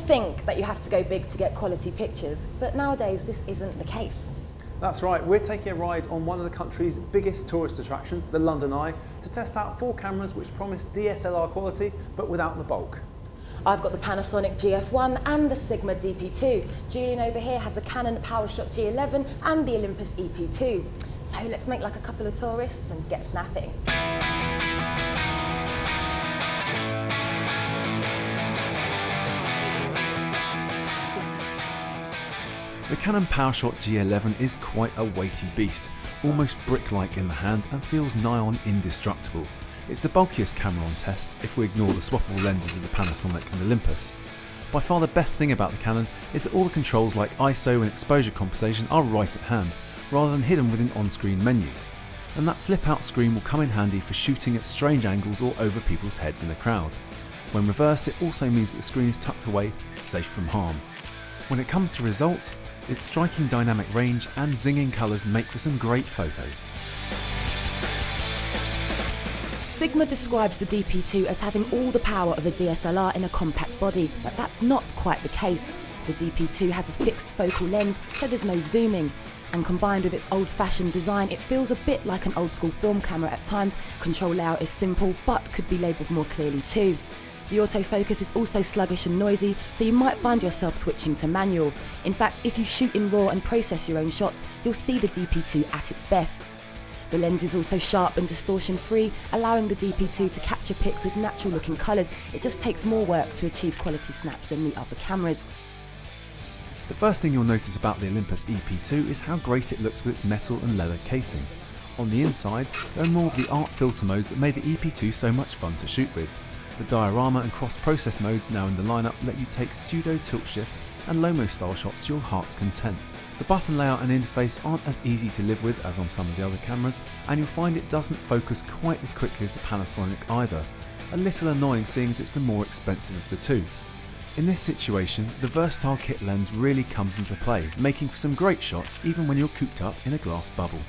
think that you have to go big to get quality pictures, but nowadays this isn't the case. That's right, we're taking a ride on one of the country's biggest tourist attractions, the London Eye, to test out 4 cameras which promise DSLR quality, but without the bulk. I've got the Panasonic GF1 and the Sigma DP2. Julian over here has the Canon PowerShot G11 and the Olympus EP2. So let's make like a couple of tourists and get snapping. The Canon PowerShot G11 is quite a weighty beast, almost brick-like in the hand and feels nigh on indestructible. It's the bulkiest camera on test if we ignore the swappable lenses of the Panasonic and Olympus. By far the best thing about the Canon is that all the controls like ISO and exposure compensation are right at hand, rather than hidden within on-screen menus. And that flip-out screen will come in handy for shooting at strange angles or over people's heads in a crowd. When reversed, it also means that the screen is tucked away, safe from harm. When it comes to results, its striking dynamic range and zinging colours make for some great photos. Sigma describes the DP2 as having all the power of a DSLR in a compact body, but that's not quite the case. The DP2 has a fixed focal lens, so there's no zooming. And combined with its old-fashioned design, it feels a bit like an old-school film camera at times. Control layout is simple, but could be labelled more clearly too. The autofocus is also sluggish and noisy, so you might find yourself switching to manual. In fact, if you shoot in RAW and process your own shots, you'll see the DP2 at its best. The lens is also sharp and distortion-free, allowing the DP2 to capture pics with natural-looking colours. It just takes more work to achieve quality snaps than the other cameras. The first thing you'll notice about the Olympus EP2 is how great it looks with its metal and leather casing. On the inside, there are more of the art filter modes that made the EP2 so much fun to shoot with. The diorama and cross-process modes now in the lineup let you take pseudo tilt shift and Lomo style shots to your heart's content. The button layout and interface aren't as easy to live with as on some of the other cameras, and you'll find it doesn't focus quite as quickly as the Panasonic either. A little annoying seeing as it's the more expensive of the two. In this situation, the versatile kit lens really comes into play, making for some great shots even when you're cooped up in a glass bubble.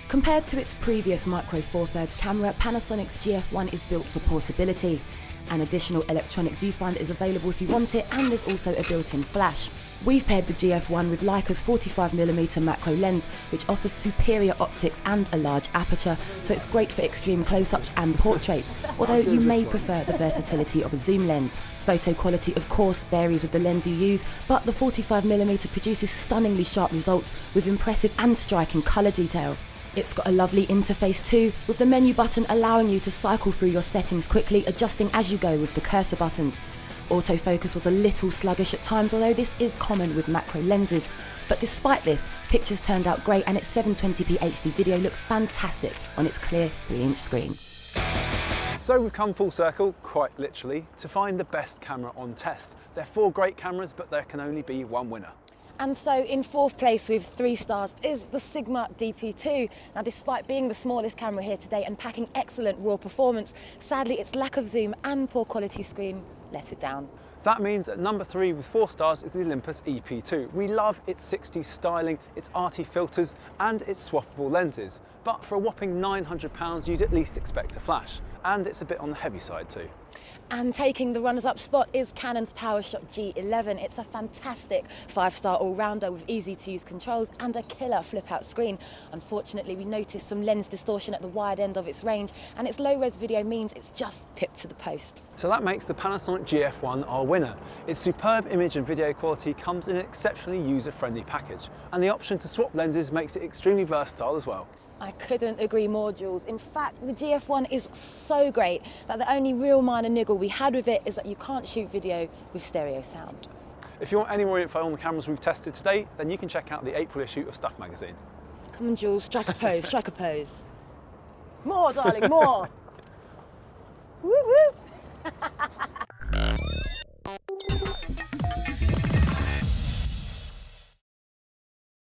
Compared to its previous Micro Four Thirds camera, Panasonic's GF1 is built for portability. An additional electronic viewfinder is available if you want it, and there's also a built-in flash. We've paired the GF1 with Leica's 45mm macro lens, which offers superior optics and a large aperture, so it's great for extreme close-ups and portraits, although you may prefer the versatility of a zoom lens. Photo quality of course varies with the lens you use, but the 45mm produces stunningly sharp results with impressive and striking colour detail. It's got a lovely interface too, with the menu button allowing you to cycle through your settings quickly, adjusting as you go with the cursor buttons. Autofocus was a little sluggish at times, although this is common with macro lenses. But despite this, pictures turned out great and its 720p HD video looks fantastic on its clear 3-inch screen. So we've come full circle, quite literally, to find the best camera on test. They're 4 great cameras, but there can only be one winner. And so in 4th place with 3 stars is the Sigma DP2. Now despite being the smallest camera here today and packing excellent raw performance, sadly its lack of zoom and poor quality screen let it down. That means at number 3 with 4 stars is the Olympus EP2. We love its 60s styling, its arty filters and its swappable lenses. But for a whopping £900 you'd at least expect a flash. And it's a bit on the heavy side too. And taking the runners-up spot is Canon's PowerShot G11. It's a fantastic 5-star all-rounder with easy-to-use controls and a killer flip-out screen. Unfortunately, we noticed some lens distortion at the wide end of its range, and its low-res video means it's just pipped to the post. So that makes the Panasonic GF1 our winner. Its superb image and video quality comes in an exceptionally user-friendly package, and the option to swap lenses makes it extremely versatile as well. I couldn't agree more, Jules. In fact, the GF1 is so great that the only real minor niggle we had with it is that you can't shoot video with stereo sound. If you want any more info on the cameras we've tested today, then you can check out the April issue of Stuff magazine. Come on, Jules, strike a pose, strike a pose. More, darling, more. Woo woo.